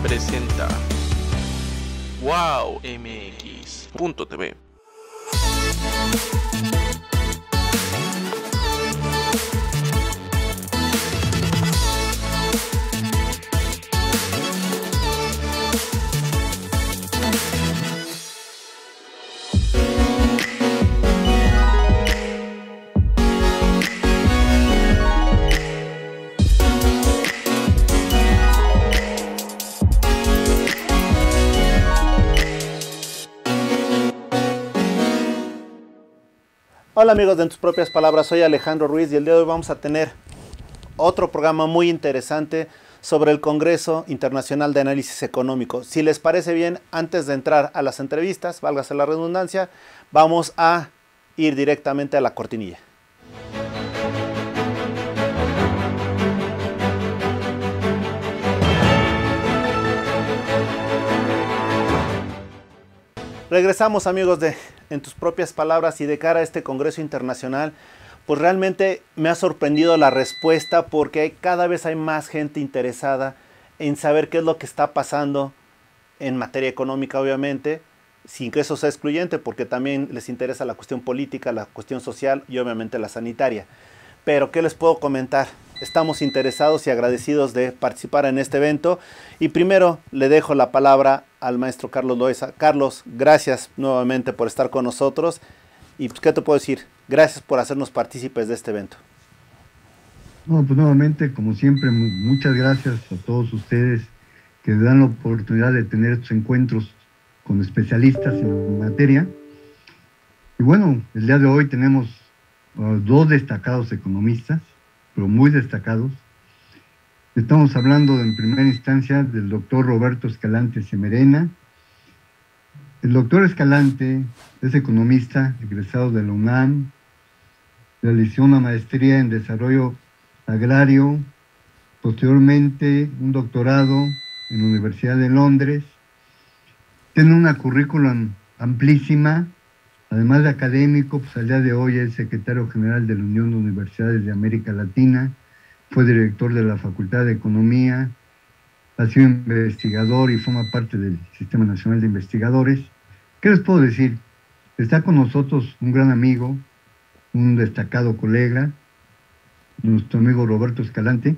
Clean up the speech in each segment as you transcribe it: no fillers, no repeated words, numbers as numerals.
presenta wowmx.tv. Hola amigos de En Tus Propias Palabras, soy Alejandro Ruiz y el día de hoy vamos a tener otro programa muy interesante sobre el Congreso Internacional de Análisis Económico. Si les parece bien, antes de entrar a las entrevistas, válgase la redundancia, vamos a ir directamente a la cortinilla. Regresamos amigos de En Tus Propias Palabras y de cara a este Congreso Internacional, pues realmente me ha sorprendido la respuesta porque cada vez hay más gente interesada en saber qué es lo que está pasando en materia económica obviamente, sin que eso sea excluyente porque también les interesa la cuestión política, la cuestión social y obviamente la sanitaria. Pero ¿qué les puedo comentar? Estamos interesados y agradecidos de participar en este evento y primero le dejo la palabra al maestro Carlos Loaiza. Carlos, gracias nuevamente por estar con nosotros y pues, ¿qué te puedo decir? Gracias por hacernos partícipes de este evento. No, pues nuevamente, como siempre, muchas gracias a todos ustedes que dan la oportunidad de tener estos encuentros con especialistas en materia. Y bueno, el día de hoy tenemos dos destacados economistas, pero muy destacados. Estamos hablando en primera instancia del doctor Roberto Escalante Semerena. El doctor Escalante es economista, egresado de la UNAM, realizó una maestría en desarrollo agrario, posteriormente un doctorado en la Universidad de Londres. Tiene una currículum amplísima. Además de académico, pues al día de hoy es secretario general de la Unión de Universidades de América Latina, fue director de la Facultad de Economía, ha sido investigador y forma parte del Sistema Nacional de Investigadores. ¿Qué les puedo decir? Está con nosotros un gran amigo, un destacado colega, nuestro amigo Roberto Escalante,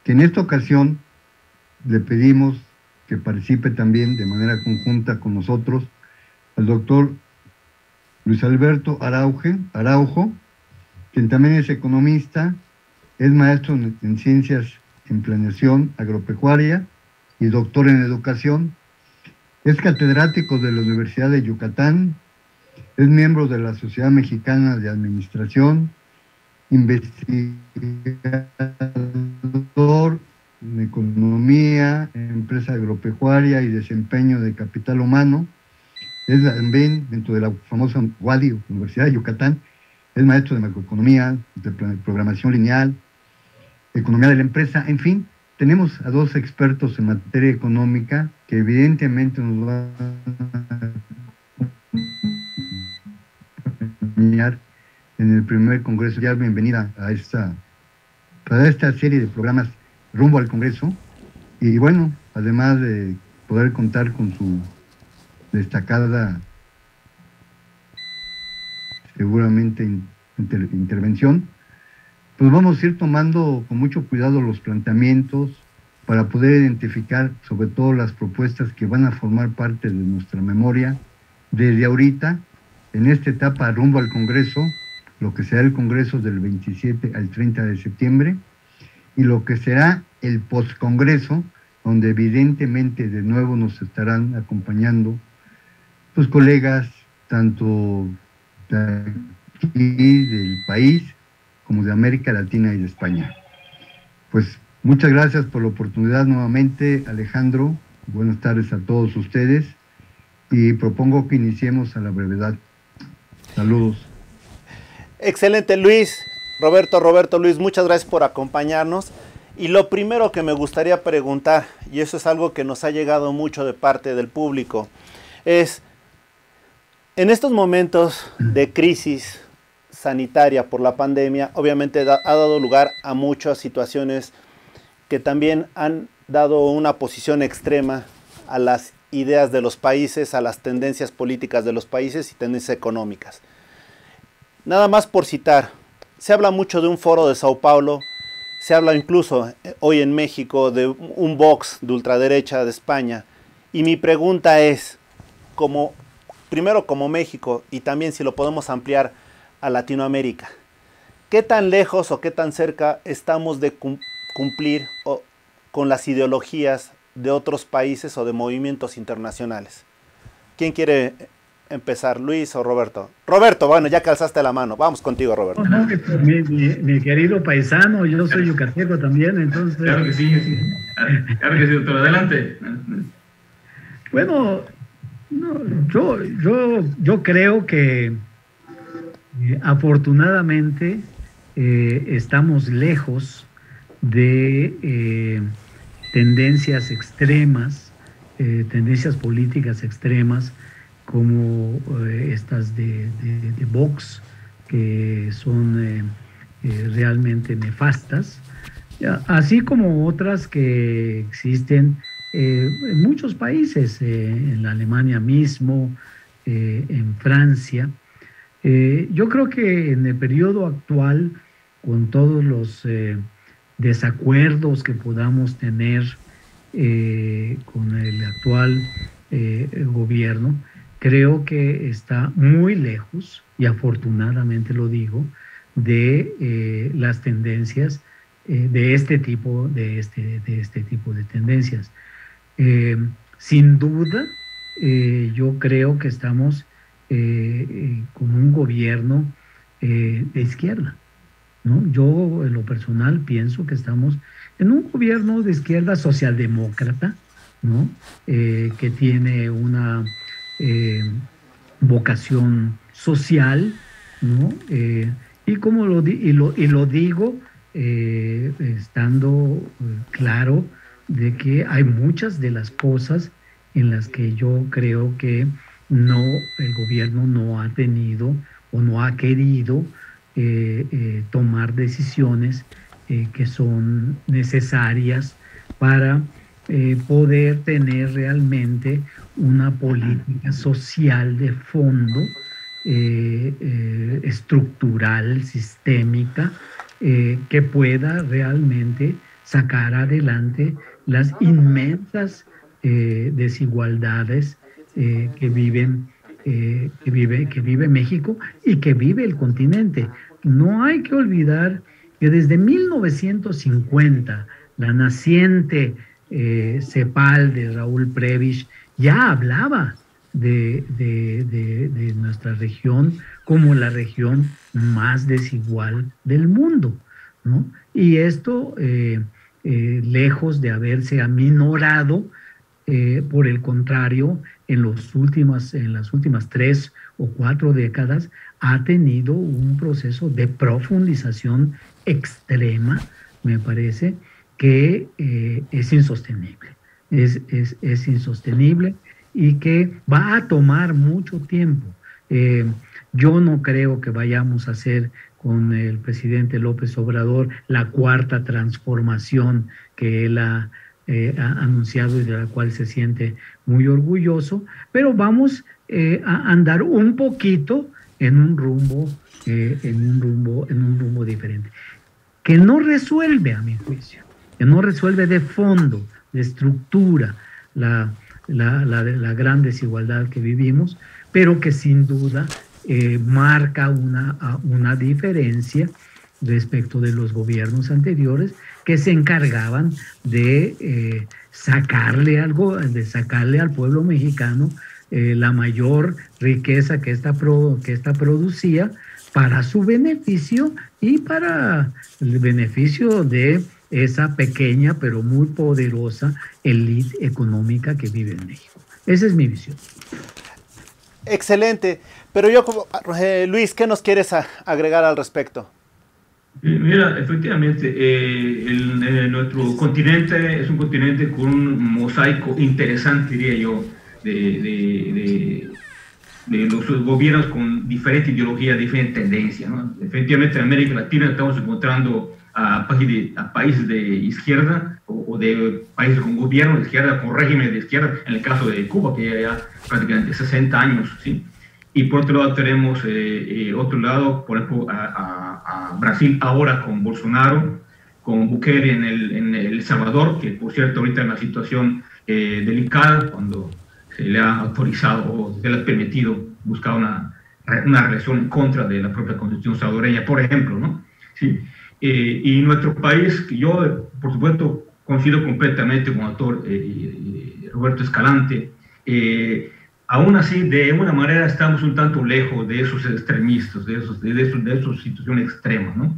que en esta ocasión le pedimos que participe también de manera conjunta con nosotros al doctor Luis Alberto Araujo, quien también es economista, es maestro en ciencias en planeación agropecuaria y doctor en educación. Es catedrático de la Universidad de Yucatán, es miembro de la Sociedad Mexicana de Administración, investigador en economía, empresa agropecuaria y desempeño de capital humano. Es también dentro de la famosa UADY, Universidad de Yucatán, es maestro de macroeconomía, de programación lineal, economía de la empresa, en fin, tenemos a dos expertos en materia económica que evidentemente nos van a acompañar en el primer Congreso. Ya bienvenida a esta serie de programas rumbo al Congreso. Y bueno, además de poder contar con su destacada seguramente intervención, pues vamos a ir tomando con mucho cuidado los planteamientos para poder identificar sobre todo las propuestas que van a formar parte de nuestra memoria desde ahorita, en esta etapa rumbo al Congreso, lo que será el Congreso del 27 al 30 de septiembre, y lo que será el postcongreso, donde evidentemente de nuevo nos estarán acompañando sus colegas, tanto de aquí, del país, como de América Latina y de España. Pues muchas gracias por la oportunidad nuevamente, Alejandro. Buenas tardes a todos ustedes y propongo que iniciemos a la brevedad. Saludos. Excelente, Luis. Roberto, Luis, muchas gracias por acompañarnos. Y lo primero que me gustaría preguntar, y eso es algo que nos ha llegado mucho de parte del público, es, en estos momentos de crisis sanitaria por la pandemia, obviamente ha dado lugar a muchas situaciones que también han dado una posición extrema a las ideas de los países, a las tendencias políticas de los países y tendencias económicas. Nada más por citar, se habla mucho de un foro de Sao Paulo, se habla incluso hoy en México de un Vox de ultraderecha de España, y mi pregunta es, primero como México y también si lo podemos ampliar a Latinoamérica, ¿qué tan lejos o qué tan cerca estamos de cumplir con las ideologías de otros países o de movimientos internacionales? ¿Quién quiere empezar, Luis o Roberto? Roberto, bueno, ya que alzaste la mano, vamos contigo, Roberto. No, mi querido paisano, yo soy yucateco también, entonces... Claro que sí, claro que sí, doctor, adelante. Bueno, no, yo creo que afortunadamente estamos lejos de tendencias extremas, tendencias políticas extremas, como estas de Vox, que son realmente nefastas, así como otras que existen en muchos países, en la Alemania mismo, en Francia. Yo creo que en el periodo actual, con todos los desacuerdos que podamos tener con el actual gobierno, creo que está muy lejos, y afortunadamente lo digo, de las tendencias de este tipo de tendencias. Sin duda, yo creo que estamos con un gobierno de izquierda, ¿no? Yo, en lo personal, pienso que estamos en un gobierno de izquierda socialdemócrata, ¿no? Que tiene una vocación social, ¿no? Y como lo digo, estando claro de que hay muchas de las cosas en las que yo creo que el gobierno no ha tenido o no ha querido tomar decisiones que son necesarias para poder tener realmente una política social de fondo, estructural, sistémica, que pueda realmente sacar adelante las inmensas desigualdades que vive México y que vive el continente. No hay que olvidar que desde 1950 la naciente CEPAL de Raúl Prebisch ya hablaba de nuestra región como la región más desigual del mundo, ¿no? Y esto, lejos de haberse aminorado, por el contrario, en las últimas 3 o 4 décadas, ha tenido un proceso de profundización extrema, me parece, que es insostenible. Es insostenible y que va a tomar mucho tiempo. Yo no creo que vayamos a hacer con el presidente López Obrador la cuarta transformación que él ha anunciado y de la cual se siente muy orgulloso, pero vamos a andar un poquito en un rumbo diferente, que no resuelve, a mi juicio, que no resuelve de fondo, de estructura, la gran desigualdad que vivimos, pero que sin duda marca una diferencia respecto de los gobiernos anteriores, que se encargaban de sacarle al pueblo mexicano la mayor riqueza que esta producía para su beneficio y para el beneficio de esa pequeña pero muy poderosa élite económica que vive en México. Esa es mi visión. Excelente. Pero Luis, ¿qué nos quieres agregar al respecto? Mira, efectivamente, nuestro continente es un continente con un mosaico interesante, diría yo, de los gobiernos con diferente ideología, diferente tendencia, ¿no? Efectivamente, en América Latina estamos encontrando a países de izquierda o de países con gobierno de izquierda, con régimen de izquierda, en el caso de Cuba, que ya prácticamente 60 años, ¿sí? Y por otro lado tenemos, por ejemplo, a Brasil ahora con Bolsonaro, con Bukele en El Salvador, que por cierto ahorita en una situación delicada, cuando se le ha autorizado o se le ha permitido buscar una relación en contra de la propia constitución salvadoreña, por ejemplo, ¿no? ¿Sí? Y nuestro país, que yo por supuesto coincido completamente con el actor Roberto Escalante, aún así de alguna manera estamos un tanto lejos de esos extremistas, de esas situaciones extremas, ¿no?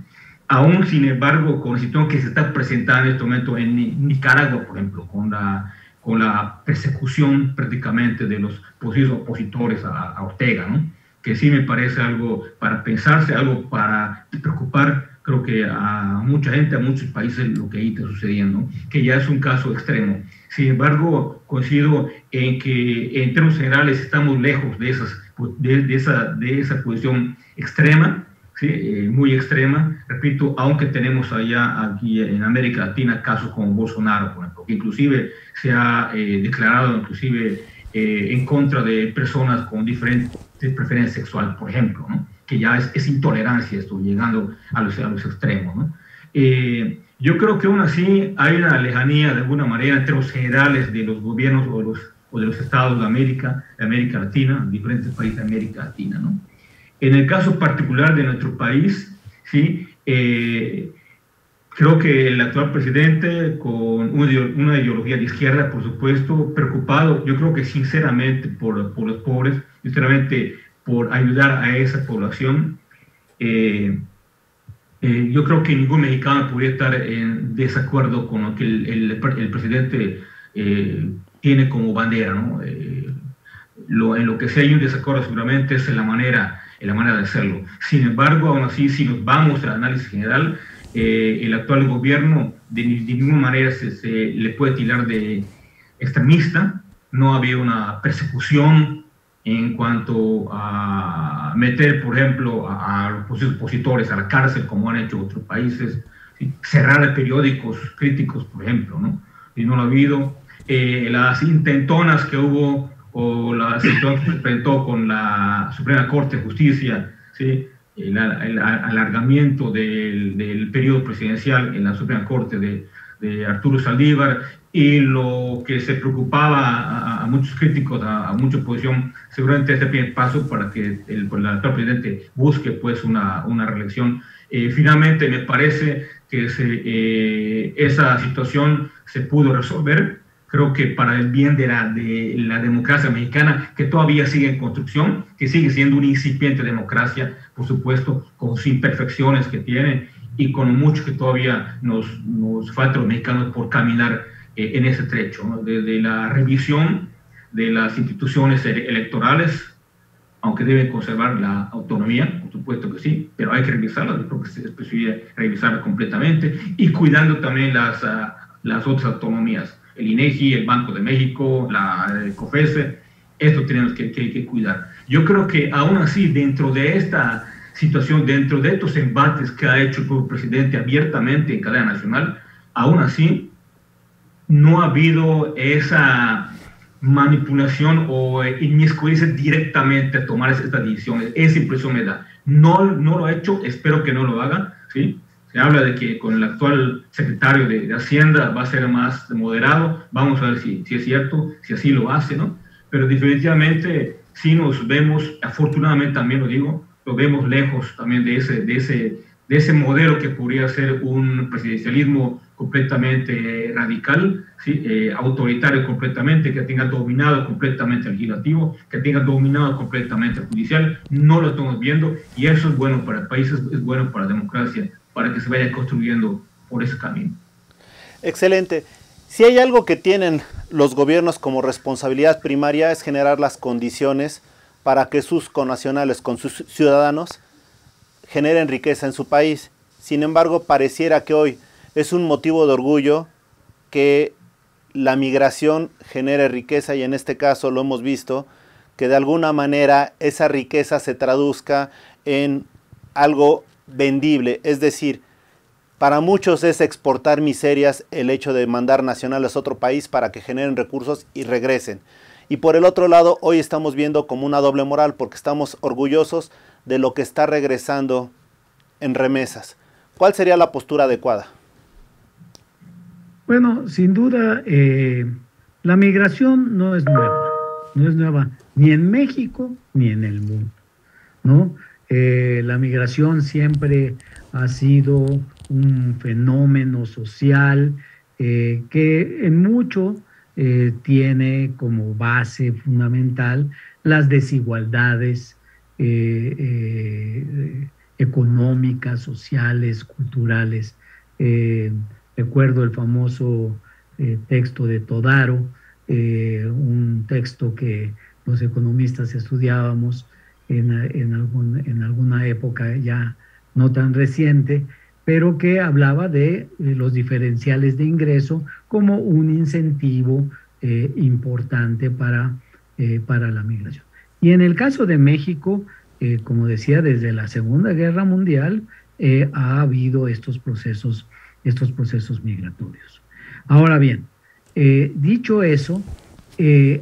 Aún sin embargo con la situación que se está presentando en este momento en Nicaragua, por ejemplo, con la persecución prácticamente de los posibles opositores a Ortega, ¿no? Que sí me parece algo para pensarse, algo para preocupar, creo que a mucha gente, a muchos países, lo que ahí está sucediendo, que ya es un caso extremo. Sin embargo, coincido en que en términos generales estamos lejos de esa posición extrema, ¿sí? Muy extrema, repito, aunque tenemos aquí en América Latina casos como Bolsonaro, por ejemplo, que inclusive se ha declarado inclusive en contra de personas con diferentes preferencias sexuales, por ejemplo, ¿no? Que ya es intolerancia esto, llegando a los extremos, ¿no? Yo creo que aún así hay una lejanía de alguna manera en términos generales de los gobiernos o de los estados de América Latina, diferentes países de América Latina, ¿no? En el caso particular de nuestro país, ¿sí? Creo que el actual presidente, con una ideología de izquierda, por supuesto, preocupado, yo creo que sinceramente por los pobres, sinceramente por ayudar a esa población, yo creo que ningún mexicano podría estar en desacuerdo con lo que el presidente tiene como bandera, ¿no? En lo que sí hay un desacuerdo seguramente es en la manera de hacerlo. Sin embargo, aún así, si nos vamos al análisis general, el actual gobierno de ninguna manera se le puede tirar de extremista. No había una persecución en cuanto a meter, por ejemplo, a los opositores a la cárcel, como han hecho otros países, ¿sí? Cerrar periódicos críticos, por ejemplo, ¿no? Y no lo ha habido. Las intentonas que hubo o la situación que se enfrentó con la Suprema Corte de Justicia, ¿sí? El alargamiento del periodo presidencial en la Suprema Corte de Arturo Saldívar, y lo que se preocupaba a muchos críticos, a mucha oposición, seguramente este primer paso para que el actual presidente busque pues una reelección. Finalmente me parece que esa situación se pudo resolver, creo que para el bien de la democracia mexicana, que todavía sigue en construcción, que sigue siendo una incipiente democracia, por supuesto, con sus imperfecciones que tiene y con mucho que todavía nos falta a los mexicanos por caminar en ese trecho, ¿no? Desde la revisión de las instituciones electorales, aunque deben conservar la autonomía, por supuesto que sí, pero hay que revisarla, yo creo que se debe revisarla completamente, y cuidando también las otras autonomías, el INEGI, el Banco de México, la COFESE, esto tenemos que cuidar. Yo creo que aún así, dentro de esta situación, dentro de estos embates que ha hecho el propio presidente abiertamente en cadena nacional, aún así no ha habido esa manipulación o inmiscuirse directamente a tomar estas decisiones. Esa impresión me da. No lo ha hecho, espero que no lo haga, ¿sí? Se habla de que con el actual secretario de Hacienda va a ser más moderado. Vamos a ver si es cierto, si así lo hace, ¿no? Pero definitivamente sí nos vemos, afortunadamente también lo digo, lo vemos lejos también de ese modelo que podría ser un presidencialismo completamente radical, ¿sí? Autoritario completamente, que tenga dominado completamente el legislativo, que tenga dominado completamente el judicial. No lo estamos viendo, y eso es bueno para el país, es bueno para la democracia, para que se vaya construyendo por ese camino. Excelente. Si hay algo que tienen los gobiernos como responsabilidad primaria, es generar las condiciones para que sus connacionales, con sus ciudadanos, generen riqueza en su país. Sin embargo, pareciera que hoy es un motivo de orgullo que la migración genere riqueza, y en este caso lo hemos visto, que de alguna manera esa riqueza se traduzca en algo vendible. Es decir, Para muchos es exportar miserias el hecho de mandar nacionales a otro país para que generen recursos y regresen. Y por el otro lado, hoy estamos viendo como una doble moral porque estamos orgullosos de lo que está regresando en remesas. ¿Cuál sería la postura adecuada? Bueno, sin duda, la migración no es nueva ni en México ni en el mundo, ¿no? La migración siempre ha sido un fenómeno social que en mucho tiene como base fundamental las desigualdades económicas, sociales, culturales. Recuerdo el famoso texto de Todaro, un texto que los economistas estudiábamos en alguna época ya no tan reciente, pero que hablaba de los diferenciales de ingreso como un incentivo importante para la migración. Y en el caso de México, como decía, desde la Segunda Guerra Mundial ha habido estos procesos migratorios. Ahora bien, dicho eso,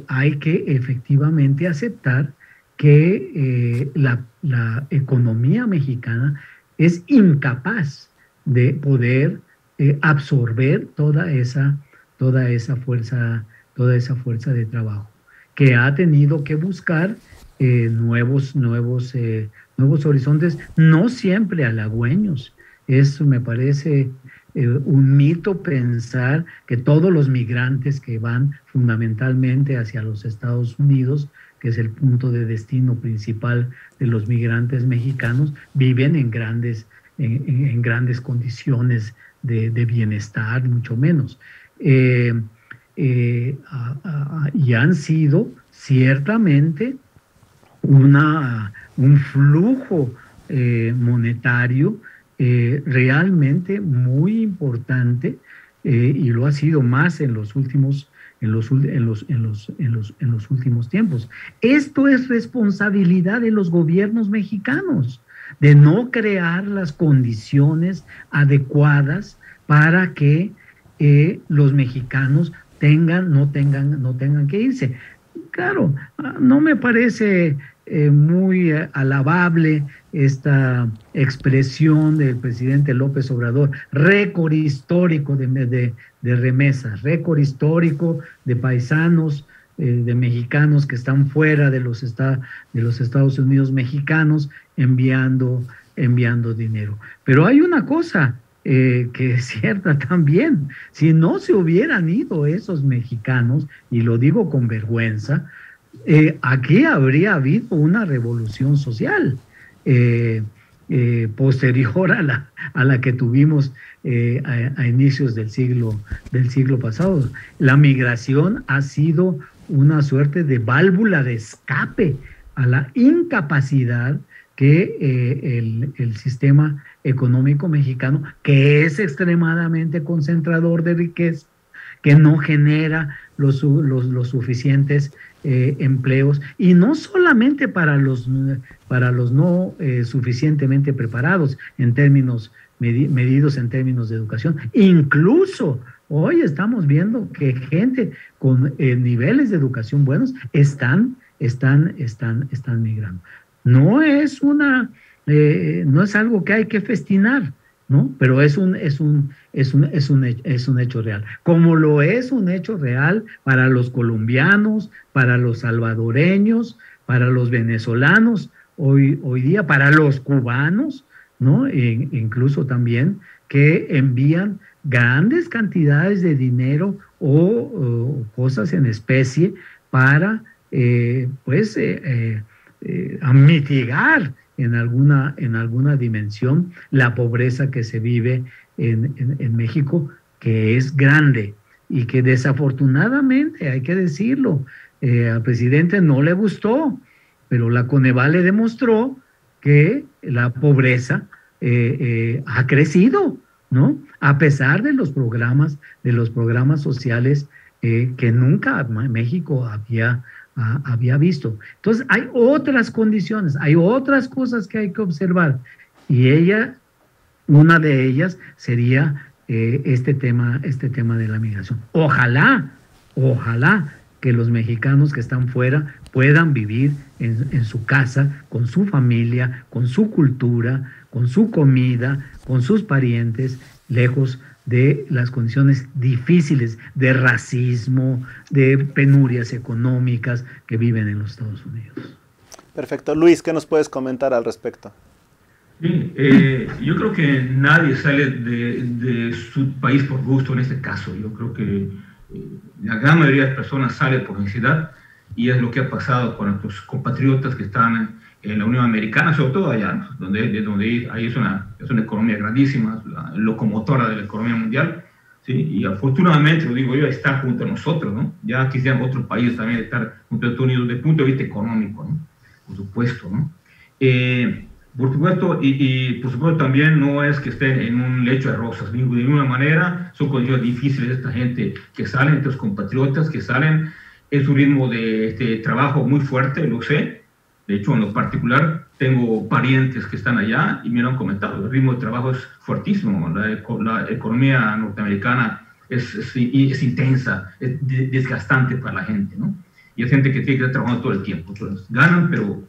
hay que efectivamente aceptar que la economía mexicana es incapaz de poder absorber toda esa fuerza de trabajo, que ha tenido que buscar nuevos horizontes, no siempre halagüeños. Eso me parece un mito pensar que todos los migrantes que van fundamentalmente hacia los Estados Unidos, que es el punto de destino principal de los migrantes mexicanos, viven en grandes condiciones de bienestar, mucho menos. Y han sido ciertamente un flujo monetario realmente muy importante, y lo ha sido más en los últimos tiempos. Esto es responsabilidad de los gobiernos mexicanos, de no crear las condiciones adecuadas para que los mexicanos no tengan que irse. Claro, no me parece muy alabable esta expresión del presidente López Obrador, récord histórico de remesas, récord histórico de paisanos, de mexicanos que están fuera de los Estados Unidos mexicanos enviando dinero. Pero hay una cosa que es cierta también: si no se hubieran ido esos mexicanos, y lo digo con vergüenza, aquí habría habido una revolución social posterior a la que tuvimos a inicios del siglo pasado. La migración ha sido una suerte de válvula de escape a la incapacidad que el sistema económico mexicano, que es extremadamente concentrador de riqueza, que no genera los suficientes empleos, y no solamente para los no suficientemente preparados en términos medidos en términos de educación. Incluso hoy estamos viendo que gente con niveles de educación buenos están migrando. No es algo que hay que festinar, ¿no? Pero es un hecho real. Como lo es un hecho real para los colombianos, para los salvadoreños, para los venezolanos, hoy día para los cubanos, ¿no? Incluso también que envían grandes cantidades de dinero o cosas en especie para a mitigar en alguna dimensión la pobreza que se vive en México, que es grande y que desafortunadamente, hay que decirlo, al presidente no le gustó, pero la Coneval le demostró que la pobreza ha crecido, ¿no? A pesar de los programas sociales que nunca México había visto. Entonces hay otras condiciones, hay otras cosas que hay que observar, y ella Una de ellas sería este tema de la migración. Ojalá que los mexicanos que están fuera puedan vivir en su casa, con su familia, con su cultura, con su comida, con sus parientes, lejos de las condiciones difíciles de racismo, de penurias económicas que viven en los Estados Unidos. Perfecto. Luis, ¿qué nos puedes comentar al respecto? Sí, yo creo que nadie sale de su país por gusto en este caso. Yo creo que la gran mayoría de personas sale por necesidad, y es lo que ha pasado con nuestros compatriotas que están en la Unión Americana, sobre todo allá, donde ahí es una economía grandísima, la locomotora de la economía mundial, ¿sí? Y afortunadamente, lo digo yo, está junto a nosotros, ¿no? Ya quisieran otros países también estar junto a Estados Unidos desde el punto de vista económico, ¿no? Por supuesto, ¿no? Por supuesto, y por supuesto también no es que estén en un lecho de rosas, de ninguna manera. Son condiciones difíciles esta gente que salen, estos compatriotas que salen. Es un ritmo de trabajo muy fuerte, lo sé. De hecho, en lo particular, tengo parientes que están allá y me lo han comentado. El ritmo de trabajo es fuertísimo. La economía norteamericana es intensa, es desgastante para la gente, ¿no? Y hay gente que tiene que estar trabajando todo el tiempo. Entonces, ganan, pero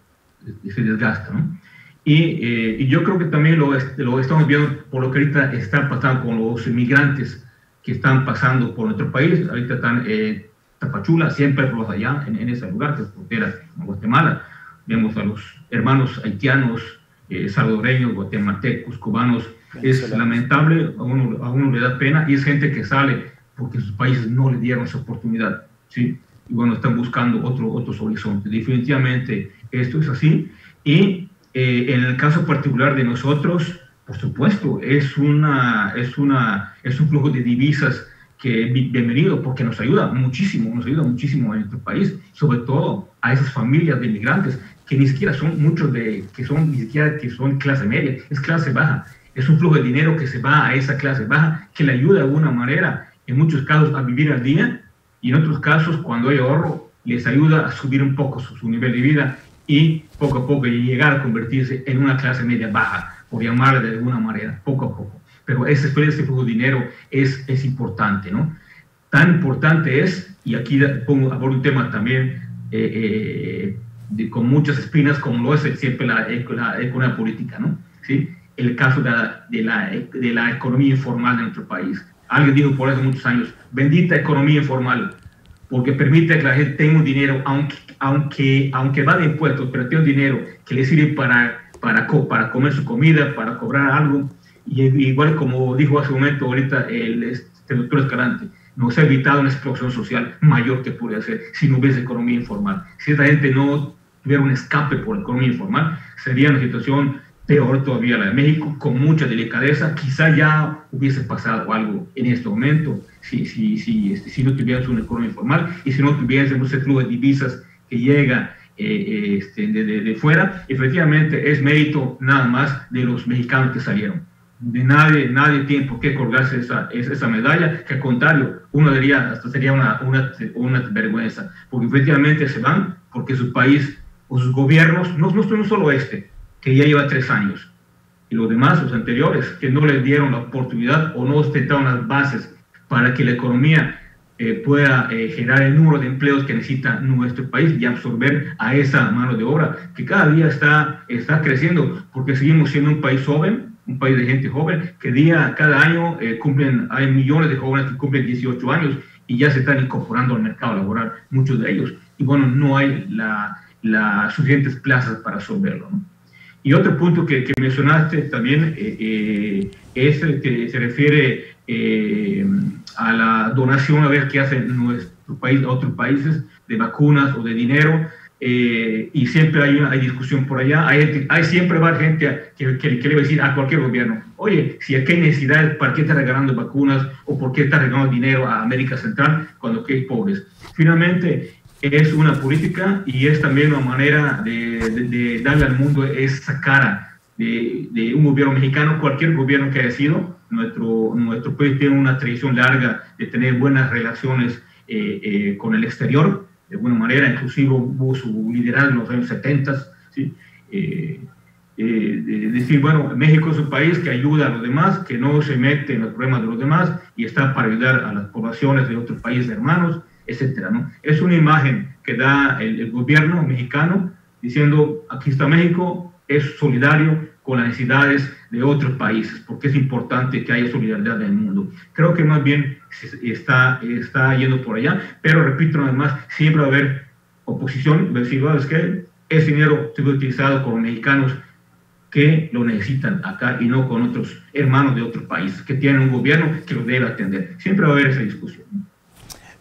se desgasta, ¿no? Y yo creo que también lo estamos viendo por lo que ahorita está pasando con los inmigrantes que están pasando por nuestro país. Ahorita están Tapachula, siempre por allá, en ese lugar, que es frontera con Guatemala. Vemos a los hermanos haitianos, salvadoreños, guatemaltecos, cubanos. Es lamentable, a uno le da pena, y es gente que sale porque sus países no le dieron esa oportunidad, ¿sí? Y bueno, están buscando otros horizontes. Definitivamente esto es así. Y en el caso particular de nosotros, por supuesto, es un flujo de divisas que bienvenido, porque nos ayuda muchísimo en nuestro país, sobre todo a esas familias de inmigrantes que ni siquiera son muchos que son clase media, es clase baja. Es un flujo de dinero que se va a esa clase baja, que le ayuda de alguna manera, en muchos casos, a vivir al día, y en otros casos, cuando hay ahorro, les ayuda a subir un poco su nivel de vida y poco a poco llegar a convertirse en una clase media baja, por llamarla de alguna manera, poco a poco. Pero ese flujo de dinero es importante, ¿no? Tan importante es, y aquí abordo un tema también con muchas espinas, como lo es siempre la economía política, ¿no? ¿Sí? El caso de la economía informal de nuestro país. Alguien dijo por hace muchos años, bendita economía informal, porque permite que la gente tenga un dinero, aunque va de impuestos, pero tiene un dinero que le sirve para comer su comida, para cobrar algo. Y igual como dijo hace un momento ahorita el doctor Escalante, nos ha evitado una explosión social mayor que podría ser si no hubiese economía informal. Si esta gente no tuviera un escape por la economía informal, sería una situación peor todavía la de México, con mucha delicadeza. Quizá ya hubiese pasado algo en este momento si no tuviéramos una economía informal y si no tuviésemos ese flujo de divisas que llega de fuera. Efectivamente, es mérito nada más de los mexicanos que salieron. De nadie tiene por qué colgarse esa medalla, que al contrario, uno diría, hasta sería una vergüenza, porque efectivamente se van porque su país o sus gobiernos, no solo que ya lleva 3 años, y los demás, los anteriores, que no les dieron la oportunidad o no ostentaron las bases para que la economía pueda generar el número de empleos que necesita nuestro país y absorber a esa mano de obra que cada día está creciendo, porque seguimos siendo un país joven, un país de gente joven, que cada año hay millones de jóvenes que cumplen 18 años y ya se están incorporando al mercado laboral, muchos de ellos, y bueno, no hay las suficientes plazas para absorberlo, ¿no? Y otro punto que mencionaste también es el que se refiere a la donación, a ver qué hace nuestro país a otros países de vacunas o de dinero, y siempre hay discusión por allá. Siempre va gente que le va a decir a cualquier gobierno, oye, si aquí hay necesidad, ¿para qué está regalando vacunas o por qué está regalando dinero a América Central cuando aquí hay pobres? Finalmente, es una política y es también una manera de darle al mundo esa cara de un gobierno mexicano, cualquier gobierno que haya sido. Nuestro país tiene una tradición larga de tener buenas relaciones con el exterior, de alguna manera, inclusive hubo su liderazgo en los años 70, ¿sí? decir, bueno, México es un país que ayuda a los demás, que no se mete en los problemas de los demás y está para ayudar a las poblaciones de otros países hermanos, etcétera, ¿no? Es una imagen que da el gobierno mexicano diciendo, aquí está México, es solidario con las necesidades de otros países, porque es importante que haya solidaridad en el mundo. Creo que más bien está yendo por allá, pero repito, además, siempre va a haber oposición, decir, es que ese dinero se va utilizado con los mexicanos que lo necesitan acá y no con otros hermanos de otros países que tienen un gobierno que los debe atender. Siempre va a haber esa discusión.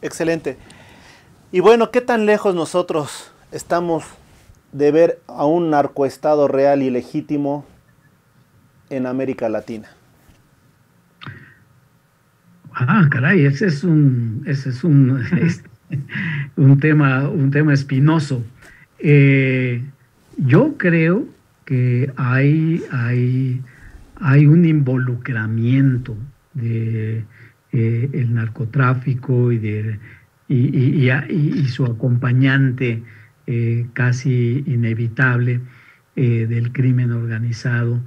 Excelente. Y bueno, ¿qué tan lejos nosotros estamos de ver a un narcoestado real y legítimo en América Latina? Caray, ese es un tema espinoso. Yo creo que hay un involucramiento de el narcotráfico y su acompañante casi inevitable del crimen organizado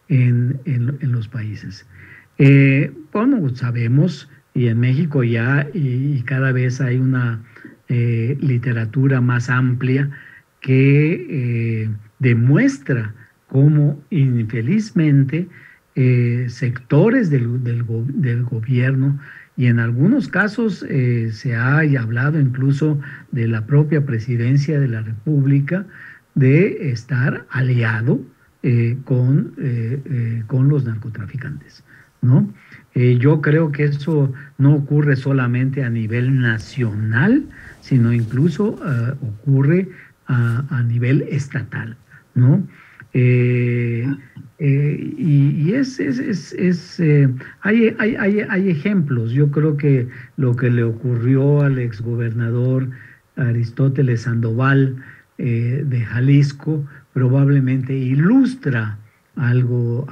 en los países. Bueno, sabemos, y en México ya, y cada vez hay una literatura más amplia que demuestra cómo infelizmente sectores del gobierno, y en algunos casos se ha hablado incluso de la propia presidencia de la República, de estar aliado con los narcotraficantes, ¿no? Yo creo que eso no ocurre solamente a nivel nacional, sino incluso ocurre a nivel estatal, ¿no? Hay ejemplos. Yo creo que lo que le ocurrió al exgobernador Aristóteles Sandoval de Jalisco probablemente ilustra algo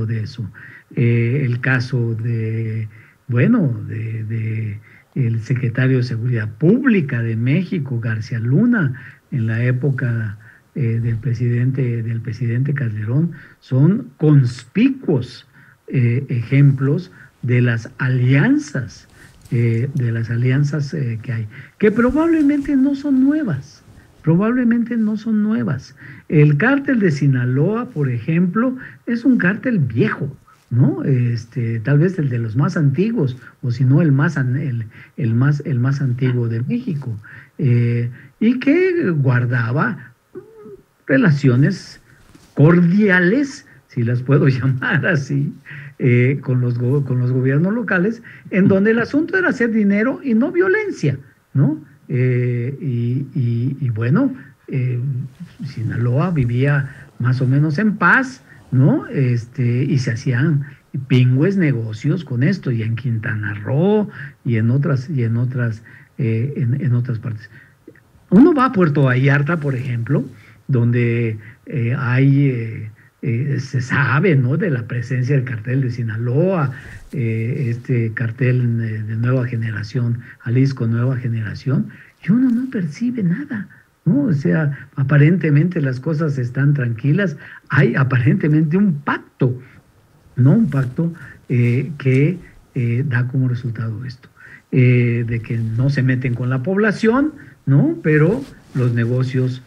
de eso. El caso de el secretario de Seguridad Pública de México, García Luna, en la época del presidente Calderón, son conspicuos ejemplos de las alianzas que hay, que probablemente no son nuevas. El cártel de Sinaloa, por ejemplo, es un cártel viejo, ¿no? Tal vez el de los más antiguos, o si no el más antiguo de México, y que guardaba relaciones cordiales, si las puedo llamar así, con los gobiernos locales, en donde el asunto era hacer dinero y no violencia, ¿no? Bueno, Sinaloa vivía más o menos en paz, ¿no? Y se hacían pingües negocios con esto, y en Quintana Roo y en otras partes. Uno va a Puerto Vallarta, por ejemplo, donde se sabe, ¿no?, de la presencia del cartel de Sinaloa, este cartel de Nueva Generación, Jalisco Nueva Generación, y uno no percibe nada, ¿no? O sea, aparentemente las cosas están tranquilas, hay aparentemente un pacto, ¿no? Un pacto que da como resultado esto, de que no se meten con la población, ¿no? Pero los negocios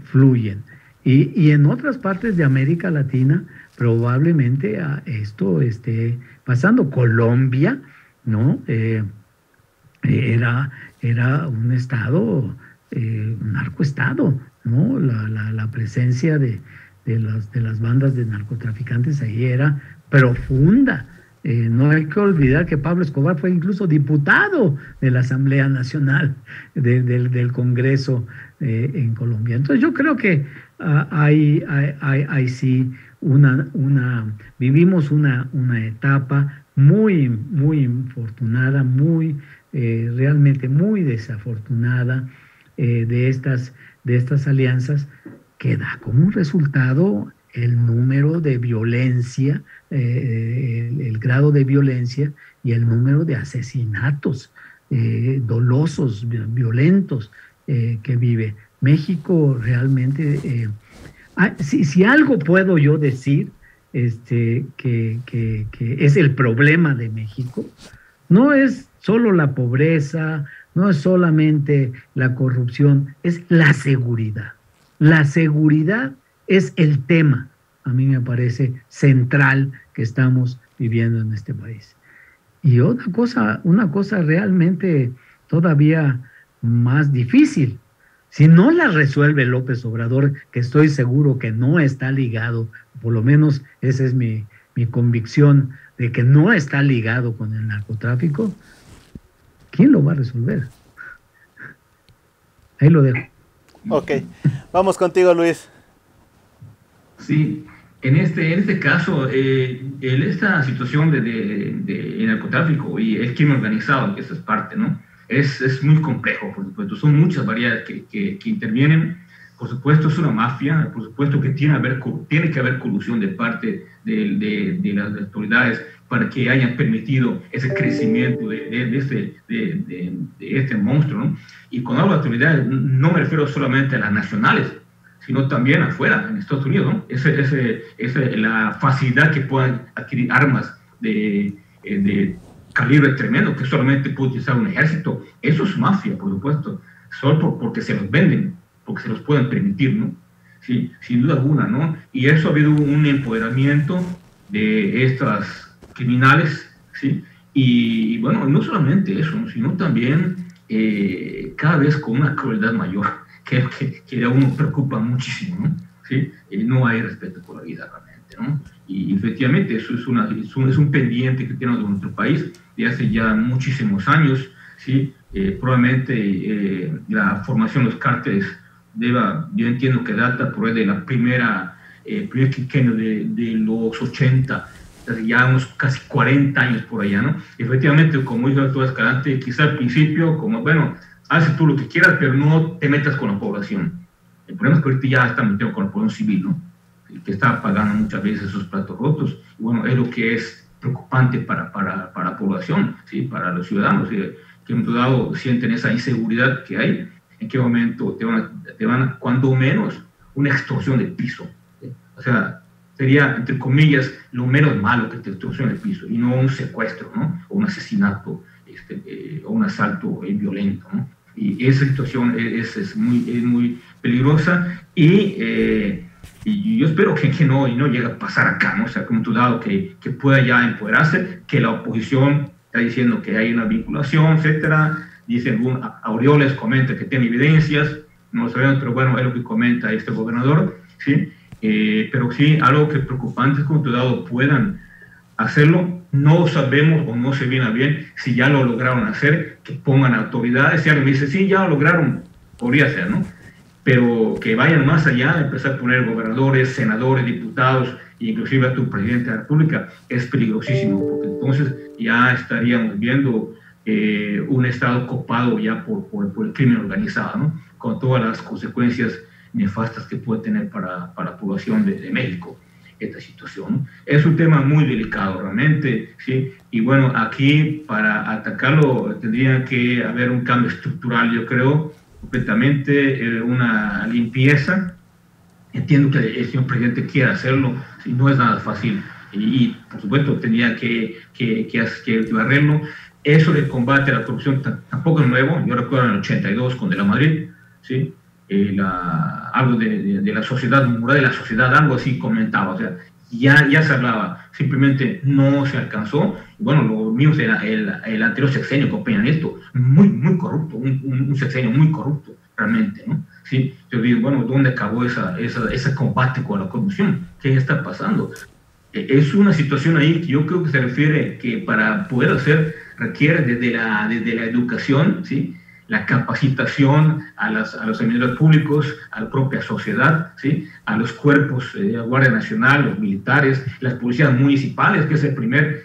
fluyen. Y en otras partes de América Latina probablemente esto esté pasando. Colombia, ¿no? Era un estado, un narcoestado, ¿no? La presencia de las bandas de narcotraficantes ahí era profunda. No hay que olvidar que Pablo Escobar fue incluso diputado de la Asamblea Nacional del Congreso en Colombia. Entonces yo creo que hay sí vivimos una etapa muy infortunada, realmente muy desafortunada de estas alianzas, que da como un resultado el número de violencia, el grado de violencia y el número de asesinatos dolosos, violentos que vive México realmente, si algo puedo yo decir, que es el problema de México, no es solo la pobreza, no es solamente la corrupción, es la seguridad. La seguridad es el tema, a mí me parece central que estamos viviendo en este país. Y una cosa realmente todavía más difícil. Si no la resuelve López Obrador, que estoy seguro que no está ligado, por lo menos esa es mi convicción, de que no está ligado con el narcotráfico, ¿quién lo va a resolver? Ahí lo dejo. Ok, vamos contigo, Luis. Sí, en este caso, esta situación de narcotráfico y el crimen organizado, que eso es parte, ¿no? Es muy complejo, por supuesto. Son muchas variables que intervienen. Por supuesto, es una mafia. Por supuesto que tiene que haber colusión de parte de las autoridades para que hayan permitido ese crecimiento de este monstruo, ¿no? Y cuando hablo de autoridades, no me refiero solamente a las nacionales, sino también afuera, en Estados Unidos, ¿no? La facilidad que puedan adquirir armas de calibre tremendo, que solamente puede utilizar un ejército. Eso es mafia, por supuesto, solo porque se los venden, porque se los pueden permitir, ¿no? Sí, sin duda alguna, ¿no? Y eso ha habido un empoderamiento de estas criminales, ¿sí? Y bueno, no solamente eso, sino también cada vez con una crueldad mayor, que a uno preocupa muchísimo, ¿no? ¿Sí? No hay respeto por la vida realmente, ¿no? Y efectivamente eso es un pendiente que tenemos en nuestro país de hace ya muchísimos años, ¿sí? Probablemente la formación de los cárteles yo entiendo que data por ahí de la primer quinquenio de los 80, ya unos casi 40 años por allá, ¿no? Efectivamente, como dijo el doctor Escalante, quizá al principio, como, bueno, haces tú lo que quieras, pero no te metas con la población. El problema es que ahorita ya están metidos con la población civil, ¿no? Que está pagando muchas veces esos platos rotos. Y bueno, es lo que es preocupante para la población, ¿sí? Para los ciudadanos, ¿sí? Que en un momento dado sienten esa inseguridad que hay, en qué momento te van cuando menos, una extorsión de piso, ¿sí? O sea, sería, entre comillas, lo menos malo que te extorsión de piso, y no un secuestro, ¿no? O un asesinato, o un asalto violento, ¿no? Y esa situación es muy peligrosa, y yo espero que no llegue a pasar acá, ¿no? O sea, como tu lado, que pueda ya empoderarse, que la oposición está diciendo que hay una vinculación, etcétera. Dice Aureoles comenta que tiene evidencias, no lo sabemos, pero bueno, es lo que comenta este gobernador, ¿sí? Pero sí, algo que es preocupante es que como lado puedan hacerlo. No sabemos o no se viene bien si ya lo lograron hacer, que pongan autoridades. Si alguien me dice, sí, ya lo lograron, podría ser, ¿no? Pero que vayan más allá, empezar a poner gobernadores, senadores, diputados, inclusive a tu presidente de la República, es peligrosísimo, porque entonces ya estaríamos viendo un Estado copado ya por el crimen organizado, ¿no? Con todas las consecuencias nefastas que puede tener para la población de México esta situación, ¿no? Es un tema muy delicado realmente, ¿sí? Y bueno, aquí para atacarlo tendría que haber un cambio estructural, yo creo, completamente, una limpieza. Entiendo que el señor presidente quiere hacerlo, ¿sí? No es nada fácil, y por supuesto tendría que barrerlo. Eso de combate a la corrupción tampoco es nuevo. Yo recuerdo en el 82 con De la Madrid, ¿sí? Algo de la sociedad, moral de la sociedad, algo así comentaba, o sea, ya se hablaba, simplemente no se alcanzó. Bueno, lo mismo era el anterior sexenio con Peña Nieto, muy corrupto, un sexenio muy corrupto, realmente, ¿no? Sí, yo digo, bueno, ¿dónde acabó ese combate con la corrupción? ¿Qué está pasando? Es una situación ahí que yo creo que se refiere que para poder hacer requiere desde la educación, ¿sí? La capacitación a los servidores públicos, a la propia sociedad, ¿sí? A los cuerpos de la Guardia Nacional, los militares, las policías municipales, que es el primer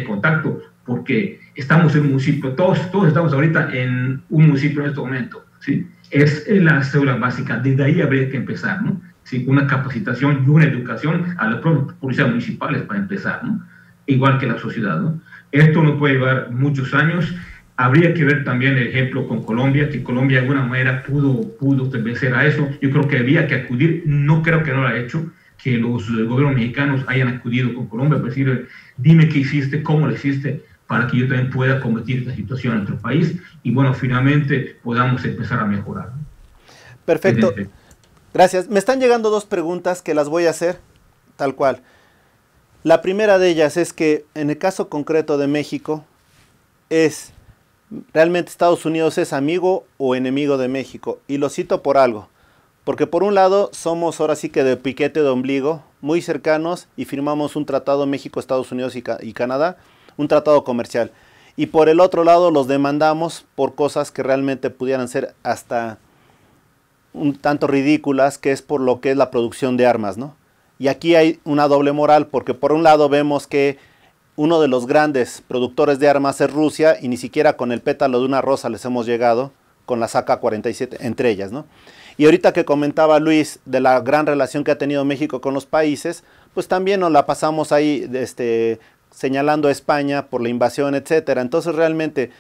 contacto, porque estamos en un municipio, todos estamos ahorita en un municipio en este momento, ¿sí? Es la célula básica, desde ahí habría que empezar, ¿no? Sí, una capacitación y una educación a las propias policías municipales para empezar, ¿no? Igual que la sociedad, ¿no? Esto nos puede llevar muchos años. Habría que ver también el ejemplo con Colombia, que Colombia de alguna manera pudo vencer a eso. Yo creo que había que acudir, no creo que no lo ha hecho, que los gobiernos mexicanos hayan acudido con Colombia, para decir, dime qué hiciste, cómo lo hiciste, para que yo también pueda combatir esta situación en nuestro país y bueno, finalmente podamos empezar a mejorar. Perfecto. Gracias. Me están llegando dos preguntas que las voy a hacer tal cual. La primera de ellas es que en el caso concreto de México, ¿realmente Estados Unidos es amigo o enemigo de México? Y lo cito por algo. Porque por un lado somos ahora sí que de piquete de ombligo, muy cercanos y firmamos un tratado México, Estados Unidos y Canadá, un tratado comercial. Y por el otro lado los demandamos por cosas que realmente pudieran ser hasta un tanto ridículas, que es por lo que es la producción de armas, ¿no? Y aquí hay una doble moral, porque por un lado vemos que uno de los grandes productores de armas es Rusia, y ni siquiera con el pétalo de una rosa les hemos llegado, con las AK-47, entre ellas, ¿no? Y ahorita que comentaba Luis de la gran relación que ha tenido México con los países, pues también nos la pasamos ahí señalando a España por la invasión, etcétera. Entonces realmente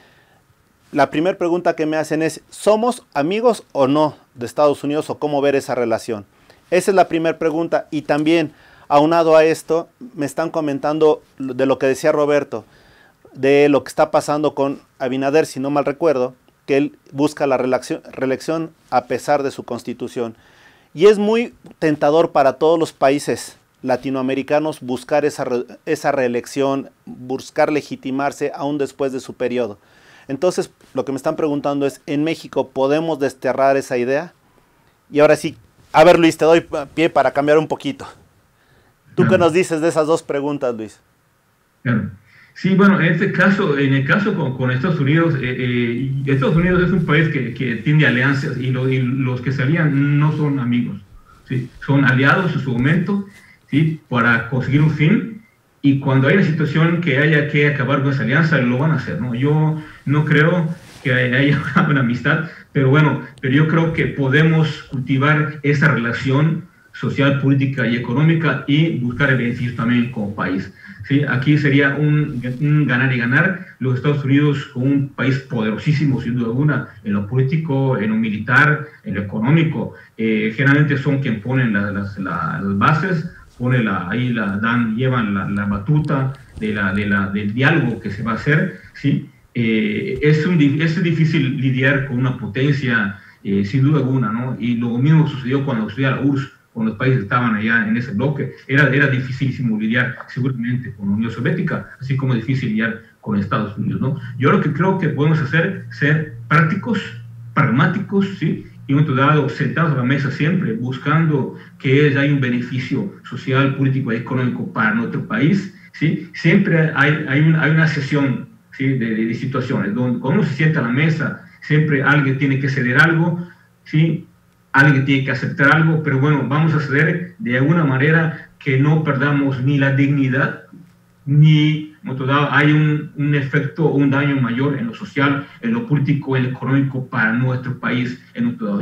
la primera pregunta que me hacen es, ¿somos amigos o no de Estados Unidos o cómo ver esa relación? Esa es la primera pregunta. Y también, aunado a esto, me están comentando de lo que decía Roberto, de lo que está pasando con Abinader, si no mal recuerdo, que él busca la reelección a pesar de su constitución. Y es muy tentador para todos los países latinoamericanos buscar esa reelección, buscar legitimarse aún después de su periodo. Entonces, lo que me están preguntando es, ¿en México podemos desterrar esa idea? Y ahora sí, a ver Luis, te doy pie para cambiar un poquito. ¿Tú qué nos dices de esas dos preguntas, Luis? Claro. Sí, bueno, en el caso con Estados Unidos, Estados Unidos es un país que tiene alianzas y los que se alían no son amigos, ¿sí? Son aliados en su momento, ¿sí? Para conseguir un fin, y cuando hay una situación que haya que acabar con esa alianza, lo van a hacer, ¿no? Yo no creo que haya una amistad, pero bueno, pero yo creo que podemos cultivar esa relación social, política y económica y buscar el beneficio también como país. ¿Sí? Aquí sería un ganar y ganar. Los Estados Unidos, como un país poderosísimo, sin duda alguna, en lo político, en lo militar, en lo económico, generalmente son quienes ponen las bases, llevan la batuta del diálogo que se va a hacer. ¿Sí? Es difícil lidiar con una potencia, sin duda alguna, ¿no? Y lo mismo sucedió cuando estudié la URSS, cuando los países estaban allá en ese bloque. Era dificilísimo lidiar seguramente con la Unión Soviética, así como difícil lidiar con Estados Unidos, ¿no? Yo lo que creo que podemos hacer es ser prácticos, pragmáticos, ¿sí? Y un momento dado, sentados a la mesa siempre, buscando que haya un beneficio social, político y económico para nuestro país, ¿sí? Siempre hay una sesión, ¿sí? de situaciones, donde cuando uno se sienta a la mesa, siempre alguien tiene que ceder algo, ¿sí? Alguien tiene que aceptar algo, pero bueno, vamos a ceder de alguna manera que no perdamos ni la dignidad, ni hay un efecto o un daño mayor en lo social, en lo político, en lo económico para nuestro país.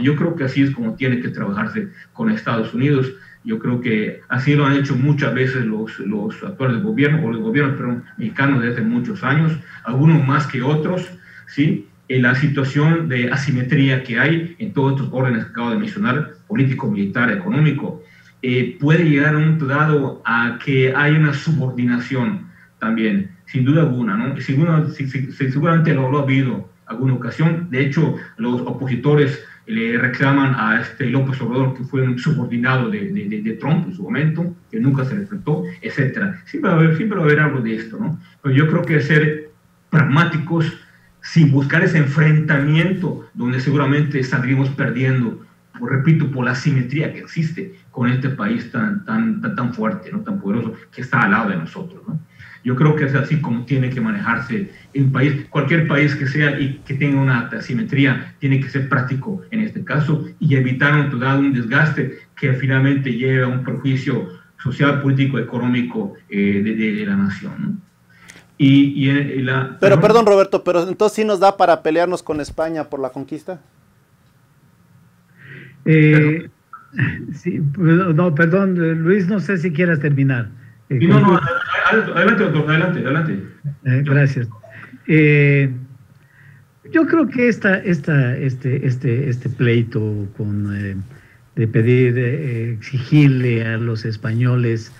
Yo creo que así es como tiene que trabajarse con Estados Unidos. Yo creo que así lo han hecho muchas veces los actuales gobiernos, o los gobiernos mexicanos desde hace muchos años, algunos más que otros, ¿sí? En la situación de asimetría que hay en todos estos órdenes que acabo de mencionar, político, militar, económico, puede llegar a un momento dado a que hay una subordinación también, sin duda alguna, ¿no? Seguramente lo ha habido alguna ocasión. De hecho, los opositores le reclaman a López Obrador, que fue un subordinado de Trump en su momento, que nunca se respetó, etc. Siempre va a haber algo de esto, ¿no? Pero yo creo que ser pragmáticos, sin buscar ese enfrentamiento donde seguramente saldríamos perdiendo, repito, por la asimetría que existe con este país tan fuerte, ¿no? Tan poderoso, que está al lado de nosotros, ¿no? Yo creo que es así como tiene que manejarse un país, cualquier país que sea y que tenga una asimetría, tiene que ser práctico en este caso y evitar un desgaste que finalmente lleve a un perjuicio social, político, económico de la nación, ¿no? Pero perdón, Roberto, pero entonces sí nos da para pelearnos con España por la conquista. Sí, no, perdón, Luis, no sé si quieras terminar. Adelante, doctor, adelante. Gracias. Yo creo que este pleito de pedir, exigirle a los españoles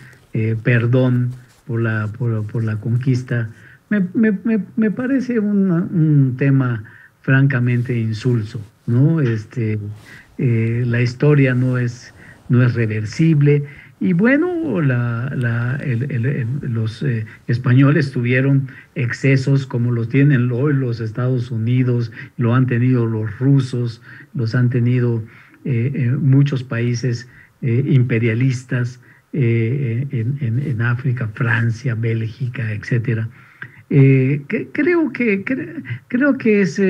perdón por la conquista, me parece un tema francamente insulso, ¿no? La historia no es reversible. Y bueno, los españoles tuvieron excesos como los tienen hoy los Estados Unidos, lo han tenido los rusos, los han tenido muchos países imperialistas en África, Francia, Bélgica, etcétera. Creo que es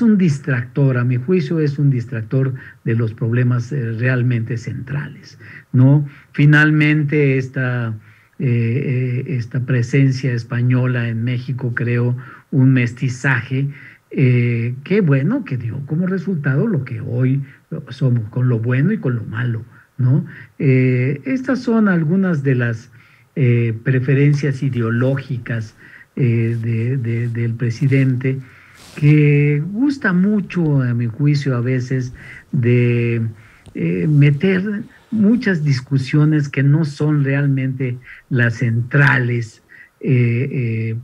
un distractor, a mi juicio es un distractor de los problemas realmente centrales, ¿no? Finalmente esta presencia española en México creó un mestizaje que bueno, que dio como resultado lo que hoy somos, con lo bueno y con lo malo, ¿no? Estas son algunas de las preferencias ideológicas del presidente, que gusta mucho, a mi juicio, a veces de meter muchas discusiones que no son realmente las centrales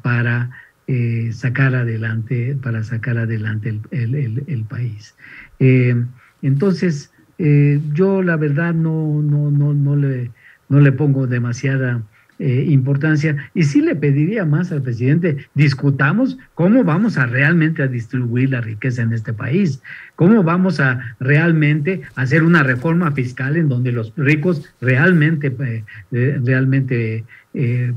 para sacar adelante el país. Entonces, yo la verdad no le pongo demasiada importancia, y sí le pediría más al presidente: discutamos cómo vamos a realmente a distribuir la riqueza en este país, cómo vamos a realmente hacer una reforma fiscal en donde los ricos realmente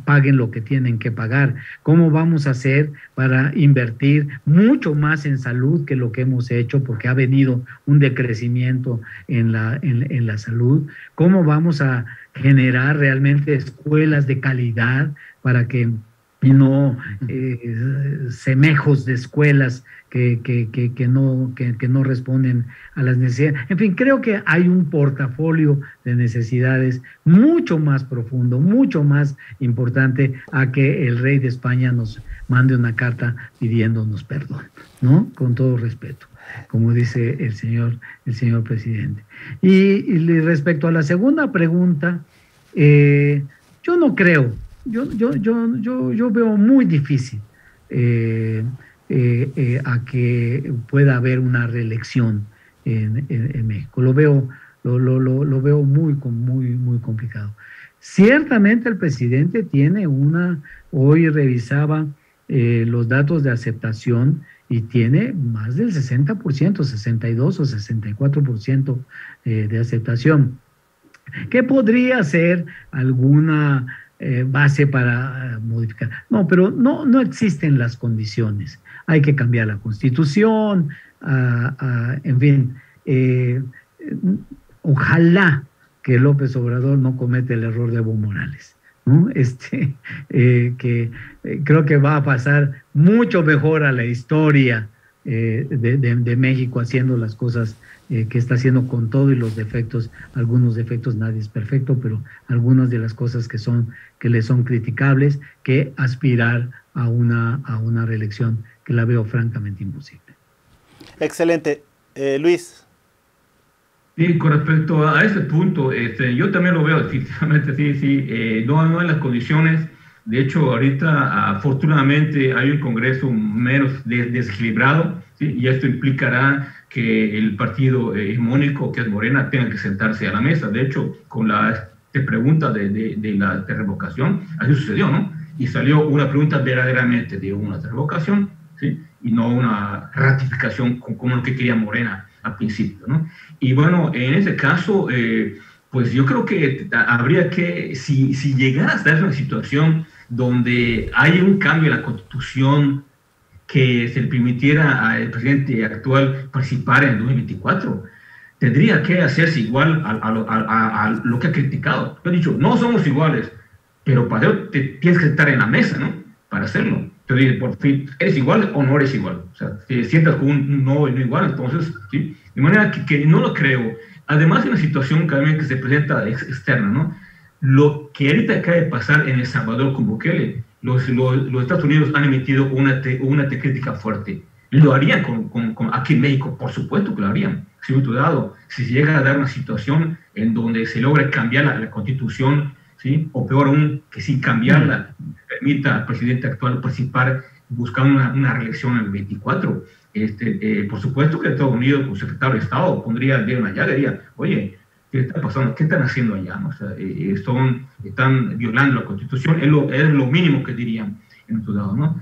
paguen lo que tienen que pagar, cómo vamos a hacer para invertir mucho más en salud que lo que hemos hecho, porque ha venido un decrecimiento en la salud, cómo vamos a generar realmente escuelas de calidad para que no semejos de escuelas que no responden a las necesidades. En fin, creo que hay un portafolio de necesidades mucho más profundo, mucho más importante a que el rey de España nos mande una carta pidiéndonos perdón, ¿no? Con todo respeto, como dice el señor presidente. Y respecto a la segunda pregunta, yo no creo, yo veo muy difícil a que pueda haber una reelección en México. Lo veo muy complicado. Ciertamente el presidente tiene hoy revisaba los datos de aceptación y tiene más del 60%, 62 o 64% de aceptación. ¿Qué podría ser alguna base para modificar? No, pero no existen las condiciones. Hay que cambiar la Constitución, en fin. Ojalá que López Obrador no cometa el error de Evo Morales, ¿no? Que creo que va a pasar mucho mejor a la historia de México haciendo las cosas que está haciendo, con todo y los defectos, algunos defectos, nadie es perfecto, pero algunas de las cosas que le son criticables, que aspirar a una reelección que la veo francamente imposible. Excelente. Luis. Sí, con respecto a ese punto, yo también lo veo definitivamente, sí, no hay las condiciones. De hecho, ahorita afortunadamente hay un Congreso menos desequilibrado, ¿sí? Y esto implicará que el partido hegemónico, que es Morena, tenga que sentarse a la mesa. De hecho, con la pregunta de la revocación, así sucedió, ¿no? Y salió una pregunta verdaderamente de una revocación, ¿sí? Y no una ratificación como lo que quería Morena al principio, ¿no? Y bueno, en ese caso, pues yo creo que habría que, si llegara a estar una situación donde hay un cambio en la Constitución que se le permitiera al presidente actual participar en el 2024, tendría que hacerse igual a lo que ha criticado. He dicho, no somos iguales, pero para eso tienes que estar en la mesa, ¿no? Para hacerlo. Entonces, por fin, ¿eres igual o no eres igual? O sea, si sientas con un no y no igual, entonces, ¿sí? De manera que no lo creo. Además, en una situación que se presenta externa, ¿no? Lo que ahorita acaba de pasar en El Salvador con Bukele, los Estados Unidos han emitido una crítica fuerte. Lo harían aquí en México, por supuesto que lo harían. Si si se llega a dar una situación en donde se logre cambiar la Constitución, ¿sí? O peor aún, que sin cambiarla permita al presidente actual participar buscando una reelección en el 24. Por supuesto que Estados Unidos, como secretario de Estado, pondría el dedo en la llaga y diría, oye, ¿qué está pasando? ¿Qué están haciendo allá? ¿No? O sea, están violando la Constitución, es lo mínimo que dirían en otro lado, ¿no?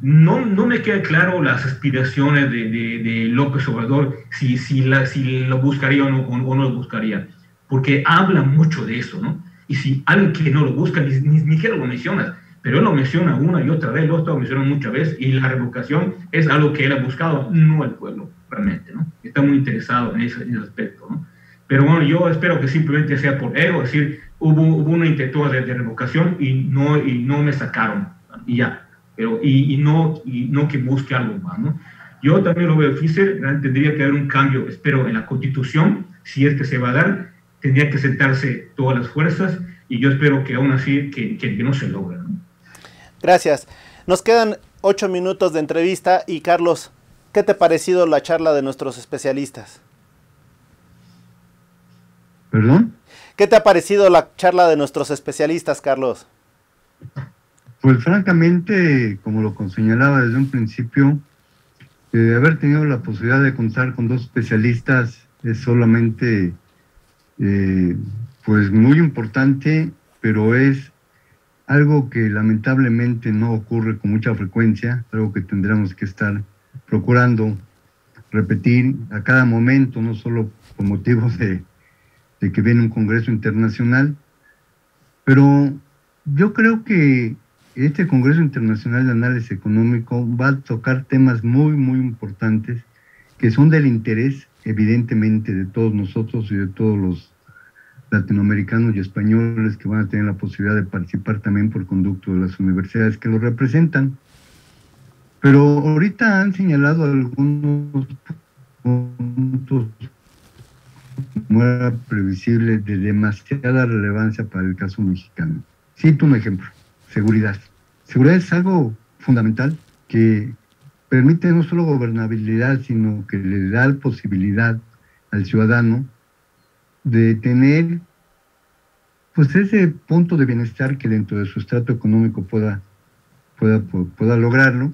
No me queda claro las aspiraciones de López Obrador, si lo buscaría o no lo buscaría, porque habla mucho de eso, ¿no? Y si alguien que no lo busca, ni siquiera lo mencionas, pero él lo menciona una y otra vez, lo menciona muchas veces, y la revocación es algo que él ha buscado, no el pueblo, realmente, ¿no? Está muy interesado en ese aspecto, ¿no? Pero bueno, yo espero que simplemente sea por ego, es decir, hubo una intentona de revocación y no me sacaron, y ya, pero no que busque algo más, ¿no? Yo también lo veo difícil, tendría que haber un cambio, espero, en la Constitución, si es que se va a dar, tendría que sentarse todas las fuerzas, y yo espero que aún así que no se logre, ¿no? Gracias. Nos quedan 8 minutos de entrevista y Carlos, ¿qué te ha parecido la charla de nuestros especialistas? ¿Perdón? ¿Qué te ha parecido la charla de nuestros especialistas, Carlos? Pues francamente, como lo señalaba desde un principio, haber tenido la posibilidad de contar con 2 especialistas es solamente pues muy importante, pero es algo que lamentablemente no ocurre con mucha frecuencia, algo que tendremos que estar procurando repetir a cada momento, no solo por motivos de que viene un congreso internacional, pero yo creo que este Congreso Internacional de Análisis Económico va a tocar temas muy, muy importantes que son del interés, evidentemente, de todos nosotros y de todos los latinoamericanos y españoles que van a tener la posibilidad de participar también por conducto de las universidades que lo representan. Pero ahorita han señalado algunos puntos, como era previsible, de demasiada relevancia para el caso mexicano. Cito un ejemplo: seguridad. Seguridad es algo fundamental que permite no solo gobernabilidad, sino que le da la posibilidad al ciudadano de tener pues ese punto de bienestar que dentro de su estrato económico pueda lograrlo.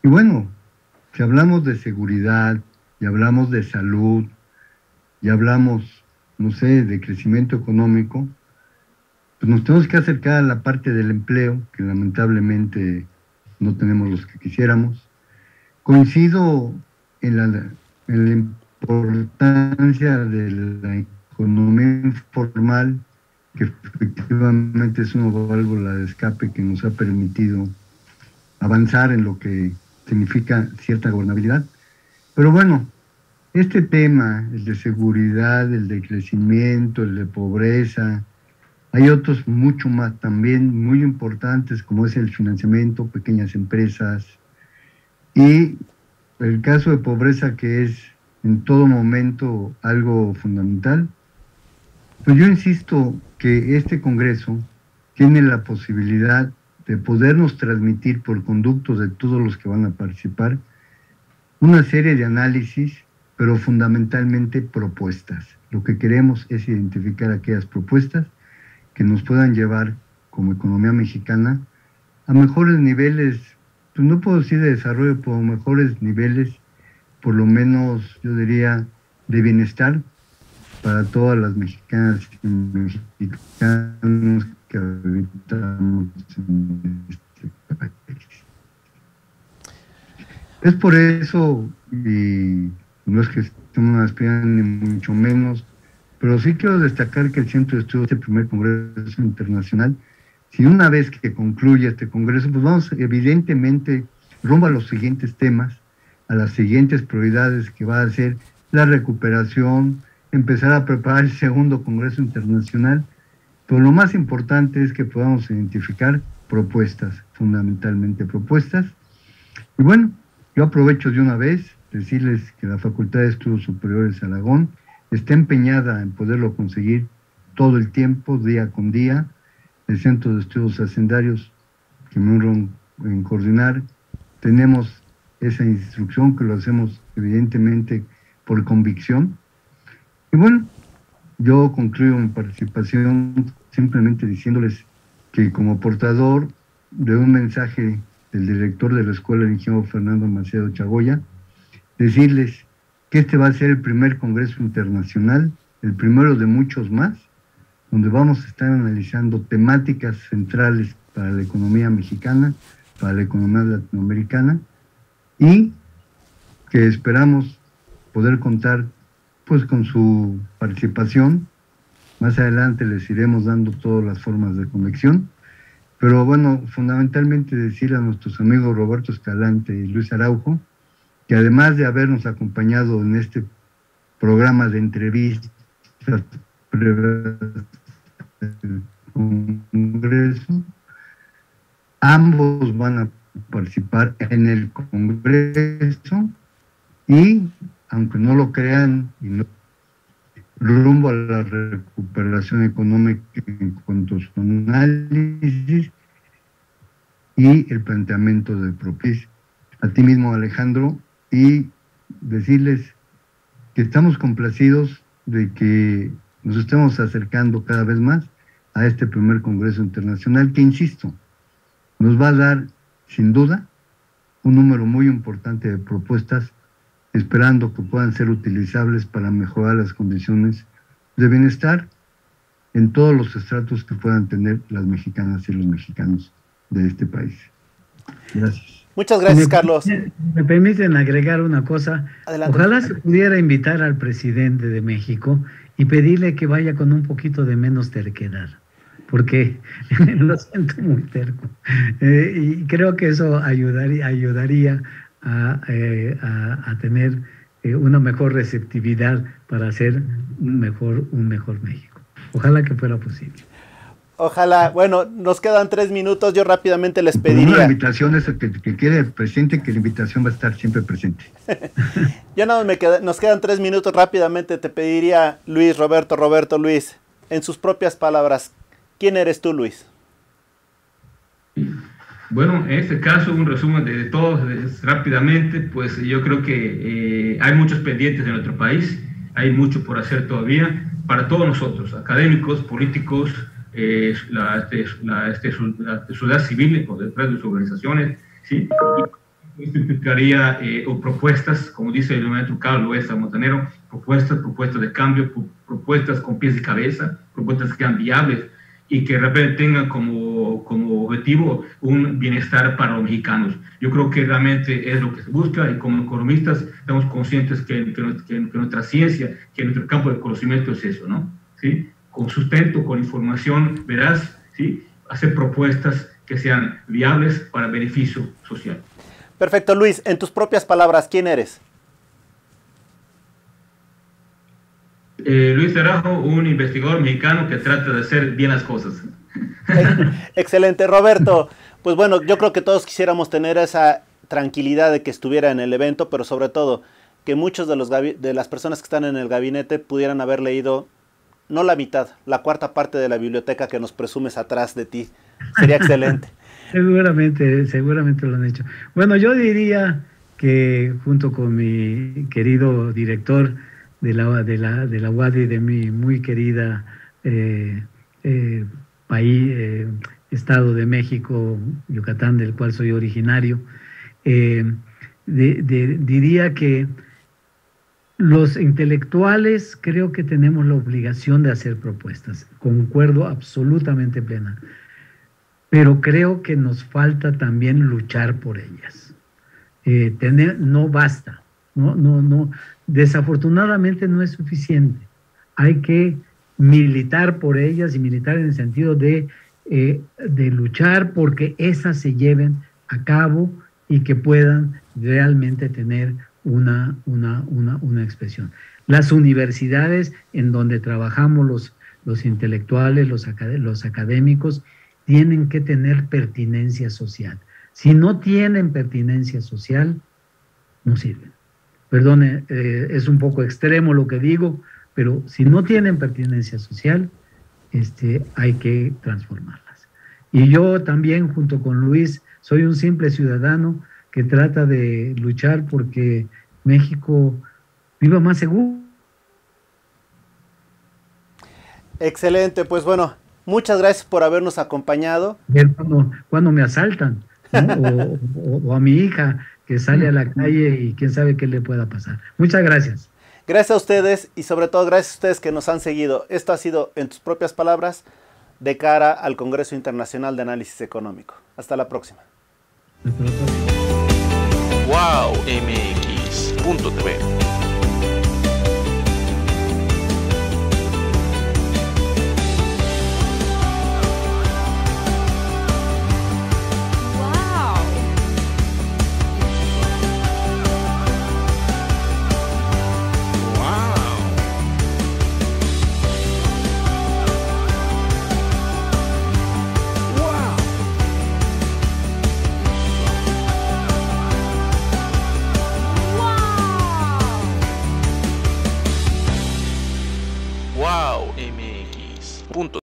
Y bueno, si hablamos de seguridad, y hablamos de salud, y hablamos, no sé, de crecimiento económico, pues nos tenemos que acercar a la parte del empleo, que lamentablemente no tenemos los que quisiéramos. Coincido en la importancia de la economía informal, que efectivamente es una válvula de escape que nos ha permitido avanzar en lo que significa cierta gobernabilidad. Pero bueno, este tema, el de seguridad, el de crecimiento, el de pobreza, hay otros mucho más también muy importantes, como es el financiamiento, pequeñas empresas, y el caso de pobreza, que es en todo momento algo fundamental. Pues yo insisto que este Congreso tiene la posibilidad de podernos transmitir por conductos de todos los que van a participar una serie de análisis, pero fundamentalmente propuestas. Lo que queremos es identificar aquellas propuestas que nos puedan llevar como economía mexicana a mejores niveles, pues no puedo decir de desarrollo, pero mejores niveles, por lo menos yo diría, de bienestar para todas las mexicanas y mexicanos que habitamos en este país. Es por eso, y no es que estemos aspirando ni mucho menos, pero sí quiero destacar que el Centro de Estudios de este primer Congreso Internacional, si una vez que concluya este Congreso, pues vamos evidentemente rumbo a los siguientes temas, a las siguientes prioridades, que va a ser la recuperación, empezar a preparar el segundo Congreso Internacional, pero lo más importante es que podamos identificar propuestas, fundamentalmente propuestas. Y bueno, yo aprovecho de una vez decirles que la Facultad de Estudios Superiores Aragón está empeñada en poderlo conseguir todo el tiempo, día con día. El Centro de Estudios Hacendarios, que me honro en coordinar, tenemos esa instrucción, que lo hacemos evidentemente por convicción. Y bueno, yo concluyo mi participación simplemente diciéndoles que como portador de un mensaje del director de la Escuela de Ingeniero Fernando Macedo Chagoya, decirles que este va a ser el primer Congreso Internacional, el primero de muchos más, donde vamos a estar analizando temáticas centrales para la economía mexicana, para la economía latinoamericana, y que esperamos poder contar pues con su participación. Más adelante les iremos dando todas las formas de conexión, pero bueno, fundamentalmente decir a nuestros amigos Roberto Escalante y Luis Araujo, que además de habernos acompañado en este programa de entrevistas previas del Congreso, ambos van a participar en el Congreso y, aunque no lo crean, y no, rumbo a la recuperación económica en cuanto a su análisis y el planteamiento de PROPIS. A ti mismo, Alejandro, y decirles que estamos complacidos de que nos estemos acercando cada vez más a este primer Congreso Internacional, que, insisto, nos va a dar, sin duda, un número muy importante de propuestas, esperando que puedan ser utilizables para mejorar las condiciones de bienestar en todos los estratos que puedan tener las mexicanas y los mexicanos de este país. Gracias. Muchas gracias, Carlos. Me permiten agregar una cosa. Adelante. Ojalá se pudiera invitar al presidente de México y pedirle que vaya con un poquito de menos terquedad, porque lo siento muy terco. Y creo que eso ayudaría a tener una mejor receptividad para hacer un mejor México. Ojalá que fuera posible. Ojalá. Bueno, nos quedan 3 minutos. Yo rápidamente les La pediría. invitación es que quede presente, que la invitación va a estar siempre presente. Ya no nos quedan 3 minutos. Rápidamente te pediría, Luis, Roberto, Luis, en sus propias palabras, ¿quién eres tú, Luis? Bueno, en este caso, un resumen de todo rápidamente, pues yo creo que hay muchos pendientes en nuestro país, hay mucho por hacer todavía para todos nosotros, académicos, políticos, la sociedad civil, por detrás de sus organizaciones, ¿sí? Y esto implicaría propuestas, como dice el maestro Carlos Loaiza Montanero, propuestas de cambio, propuestas con pies y cabeza, propuestas que sean viables y que de repente tengan como objetivo un bienestar para los mexicanos. Yo creo que realmente es lo que se busca, y como economistas estamos conscientes que nuestra ciencia, que nuestro campo de conocimiento es eso, ¿no? ¿Sí? Con sustento, con información veraz, ¿sí? Hacer propuestas que sean viables para beneficio social. Perfecto, Luis, en tus propias palabras, ¿quién eres? Luis Araujo, un investigador mexicano que trata de hacer bien las cosas. Excelente, Roberto. Pues bueno, yo creo que todos quisiéramos tener esa tranquilidad de que estuviera en el evento, pero sobre todo que muchos de las personas que están en el gabinete pudieran haber leído, no la mitad, la 1/4 parte de la biblioteca que nos presumes atrás de ti. Sería excelente. Seguramente lo han hecho. Bueno, yo diría que junto con mi querido director de la UADY, de mi muy querida país, Estado de México, Yucatán, del cual soy originario, diría que los intelectuales creo que tenemos la obligación de hacer propuestas. Concuerdo absolutamente plena. Pero creo que nos falta también luchar por ellas. No basta. No. Desafortunadamente no es suficiente. Hay que militar por ellas, y militar en el sentido de luchar porque esas se lleven a cabo y que puedan realmente tener una expresión. Las universidades en donde trabajamos los intelectuales, los académicos, tienen que tener pertinencia social. Si no tienen pertinencia social, no sirven. Perdone, es un poco extremo lo que digo, pero si no tienen pertinencia social, hay que transformarlas. Y yo también, junto con Luis, soy un simple ciudadano que trata de luchar porque México viva más seguro. Excelente, pues bueno, muchas gracias por habernos acompañado. Cuando me asaltan, ¿no? o a mi hija que sale a la calle y quién sabe qué le pueda pasar. Muchas gracias. Gracias a ustedes y sobre todo gracias a ustedes que nos han seguido. Esto ha sido En tus propias palabras de cara al Congreso Internacional de Análisis Económico. Hasta la próxima. Hasta la próxima. Wow MX.tv